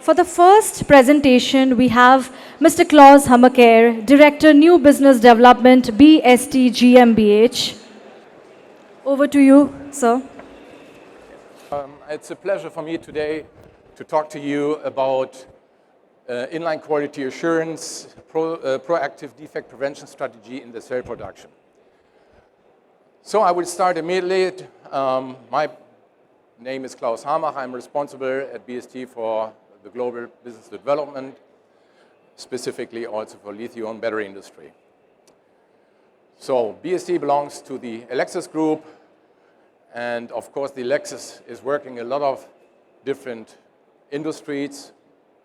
For the first presentation, we have Mr. Klaus Hamacher, Director, New Business Development, BST GmbH. Over to you, sir. It's a pleasure for me today to talk to you about inline quality assurance, proactive defect prevention strategy in the cell production. So I will start immediately. My name is Klaus Hamacher. I'm responsible at BST for the global business development, specifically also for lithium battery industry. So BST belongs to the Alexis Group, and of course the Alexis is working a lot of different industries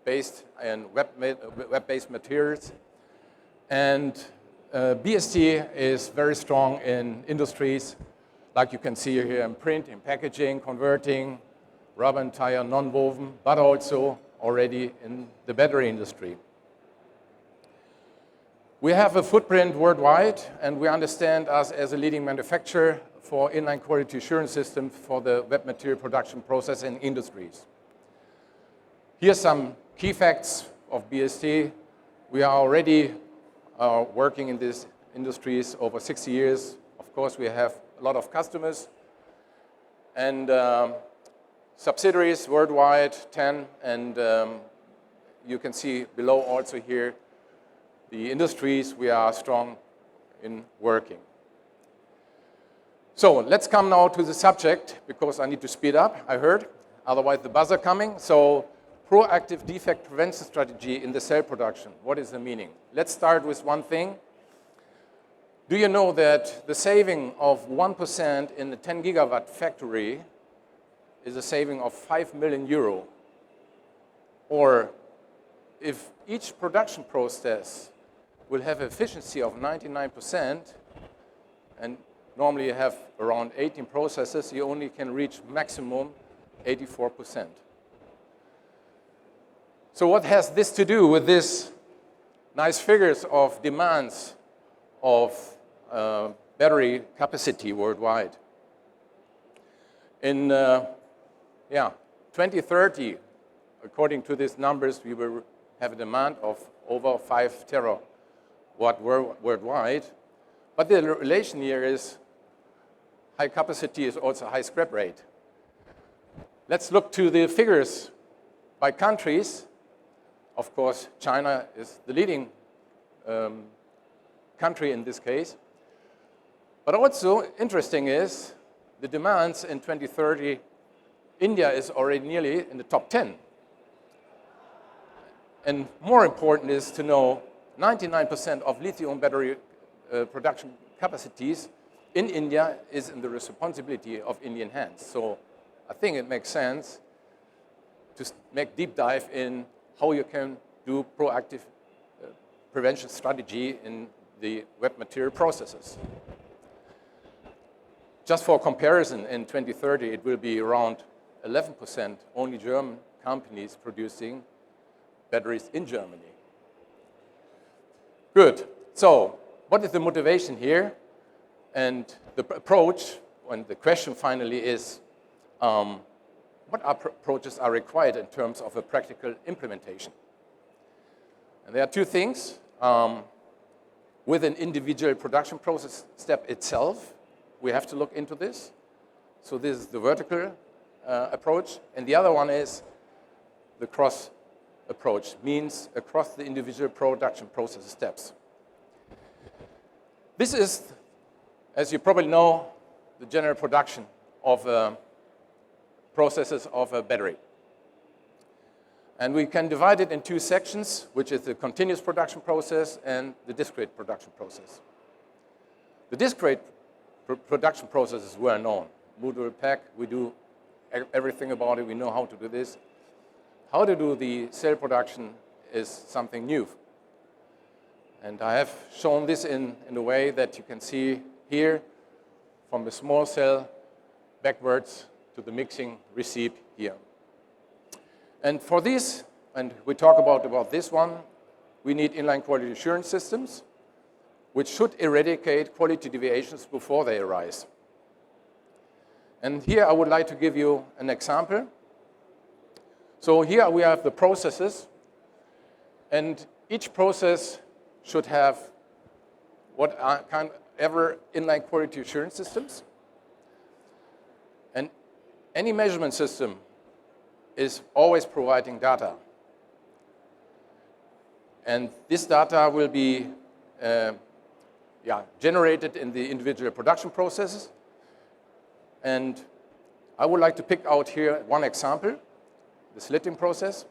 based in web-based materials. And BST is very strong in industries like you can see here in print, in packaging, converting, rubber and tire, non-woven, but also already in the battery industry. We have a footprint worldwide, and we understand us as a leading manufacturer for inline quality assurance systems for the web material production process in industries. Here are some key facts of BST. We are already working in these industries over 60 years. Of course, we have a lot of customers and subsidiaries worldwide, 10, and you can see below also here the industries we are strong in working. So let's come now to the subject, because I need to speed up, I heard, otherwise the buzzer coming. So proactive defect prevention strategy in the cell production. What is the meaning? Let's start with one thing. Do you know that the saving of 1% in the 10 gigawatt factory is a saving of 5 million euro? Or if each production process will have efficiency of 99%, and normally you have around 18 processes, you only can reach maximum 84%. So what has this to do with this nice figures of demands of battery capacity worldwide? In 2030, according to these numbers, we will have a demand of over 5 terawatt worldwide. But the relation here is high capacity is also high scrap rate. Let's look to the figures by countries. Of course, China is the leading country in this case. But also interesting is the demands in 2030. India is already nearly in the top 10. And more important is to know 99% of lithium battery production capacities in India is in the responsibility of Indian hands. So I think it makes sense to make deep dive in how you can do proactive prevention strategy in the web material processes. Just for comparison, in 2030, it will be around 11% only German companies producing batteries in Germany. Good. So what is the motivation here? And the approach, and the question finally is, what approaches are required in terms of a practical implementation? And there are two things. With an individual production process step itself, we have to look into this. So this is the vertical approach. And the other one is the cross approach, means across the individual production process steps. This is, as you probably know, the general production of processes of a battery. And we can divide it in two sections, which is the continuous production process and the discrete production process. The discrete production process is well known. Module pack, we do everything about it, we know how to do this. How to do the cell production is something new. And I have shown this in a way that you can see here, from the small cell backwards to the mixing receipt here. And for this, and we talk about this one, we need inline quality assurance systems, which should eradicate quality deviations before they arise. And here I would like to give you an example. So here we have the processes, and each process should have what are kind of ever inline quality assurance systems. And any measurement system is always providing data. And this data will be generated in the individual production processes. And I would like to pick out here one example, the slitting process,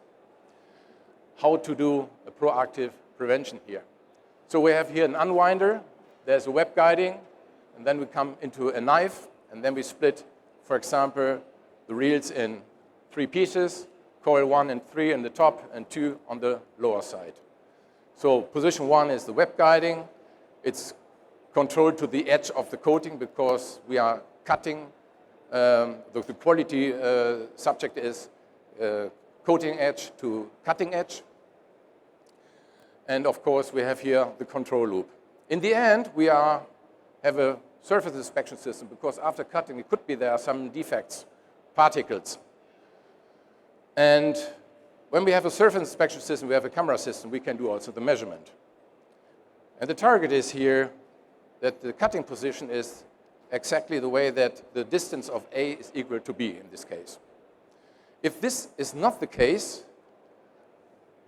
how to do a proactive prevention here. So we have here an unwinder, there's a web guiding, and then we come into a knife, and then we split, for example, the reels in 3 pieces, coil 1 and 3 in the top, and 2 on the lower side. So position 1 is the web guiding. It's controlled to the edge of the coating because we are cutting. The quality subject is coating edge to cutting edge. And of course, we have here the control loop. In the end, we have a surface inspection system because after cutting, it could be there are some defects, particles. And when we have a surface inspection system, we have a camera system, we can do also the measurement. And the target is here that the cutting position is exactly the way that the distance of A is equal to B in this case. If this is not the case,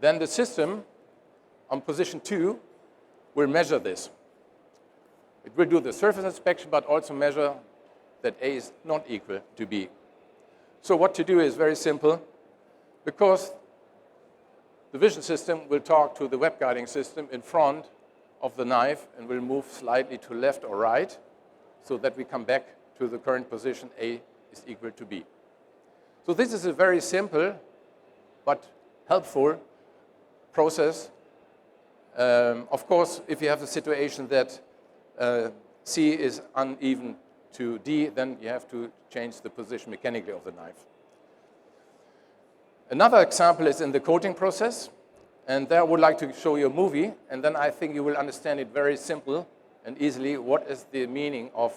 then the system on position 2 will measure this. It will do the surface inspection, but also measure that A is not equal to B. So what to do is very simple, because the vision system will talk to the web guiding system in front of the knife and will move slightly to left or right so that we come back to the current position A is equal to B. So this is a very simple but helpful process. Of course, if you have a situation that C is uneven to D, then you have to change the position mechanically of the knife. Another example is in the coating process, and there I would like to show you a movie, and then I think you will understand it very simple and easily what is the meaning of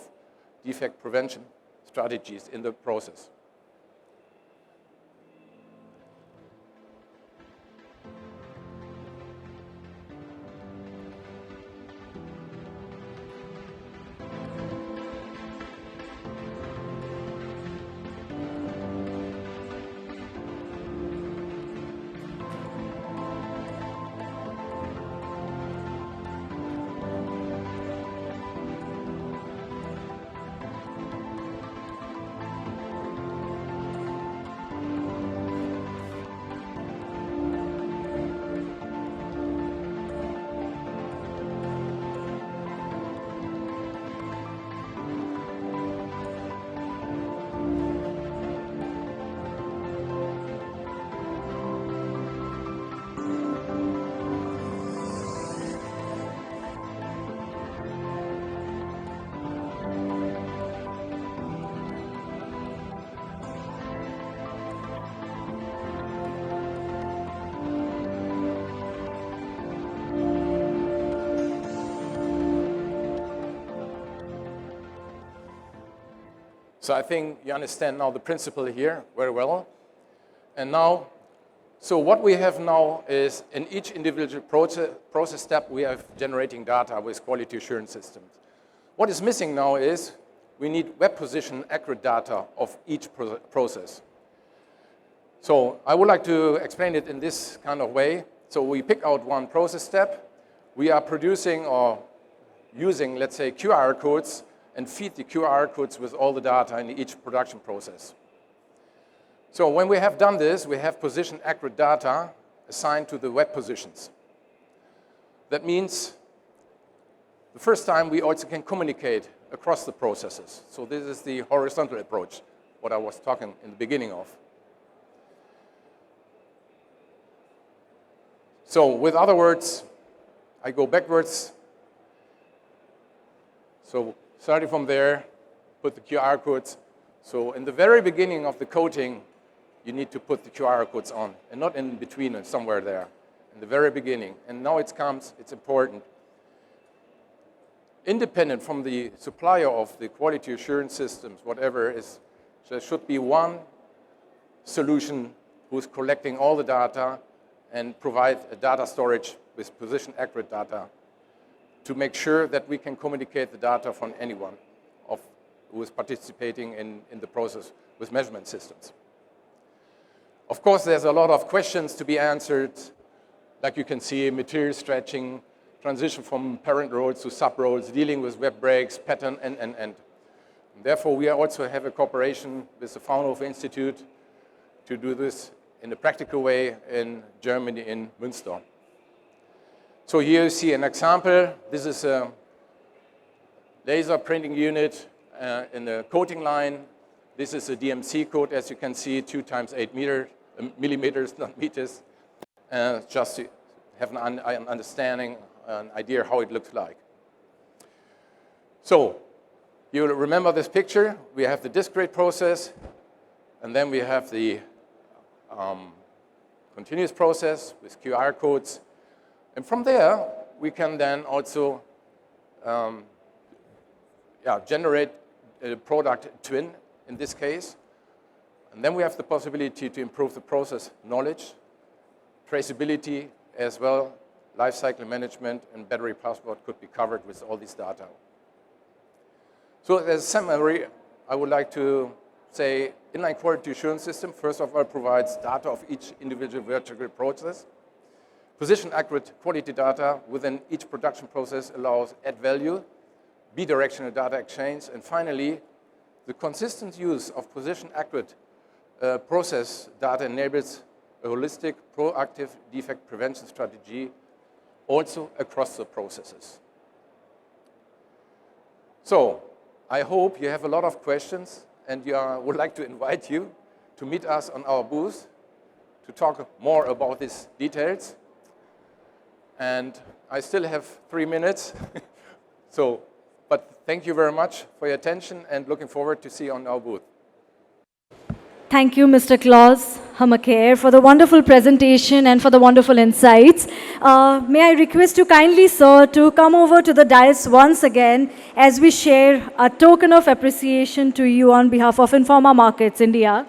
defect prevention strategies in the process. So I think you understand now the principle here very well. And now, so what we have now is in each individual process step, we have generating data with quality assurance systems. What is missing now is we need web position accurate data of each process. So I would like to explain it in this kind of way. So we pick out one process step. We are producing or using, let's say, QR codes and feed the QR codes with all the data in each production process. So when we have done this, we have position accurate data assigned to the web positions. That means the first time we also can communicate across the processes. So this is the horizontal approach, what I was talking in the beginning of. So with other words, I go backwards. So starting from there, put the QR codes. So in the very beginning of the coating, you need to put the QR codes on, and not in between or somewhere there, in the very beginning. And now it comes, it's important. Independent from the supplier of the quality assurance systems, whatever is, there should be one solution who's collecting all the data and provide a data storage with position-accurate data to make sure that we can communicate the data from anyone who is participating in the process with measurement systems. Of course, there's a lot of questions to be answered, like you can see, material stretching, transition from parent roles to sub-roles, dealing with web breaks, pattern, and. Therefore, we also have a cooperation with the Fraunhofer Institute to do this in a practical way in Germany, in Münster. So here you see an example. This is a laser printing unit in the coating line. This is a DMC code, as you can see, 2 times 8 millimeters, not meters, just to have an understanding, an idea how it looks like. So you remember this picture. We have the discrete process, and then we have the continuous process with QR codes. And from there, we can then also generate a product twin, in this case. And then we have the possibility to improve the process knowledge, traceability as well, lifecycle management, and battery passport could be covered with all these data. So as a summary, I would like to say inline quality assurance system, first of all, provides data of each individual vertical process. Position-accurate quality data within each production process allows add value, bidirectional data exchange, and finally, the consistent use of position-accurate process data enables a holistic, proactive defect prevention strategy also across the processes. So, I hope you have a lot of questions, and would like to invite you to meet us on our booth to talk more about these details. And I still have 3 minutes, but thank you very much for your attention, and looking forward to see you on our booth. Thank you, Mr. Klaus Hamacher, for the wonderful presentation and for the wonderful insights. May I request you kindly, sir, to come over to the dais once again as we share a token of appreciation to you on behalf of Informa Markets India.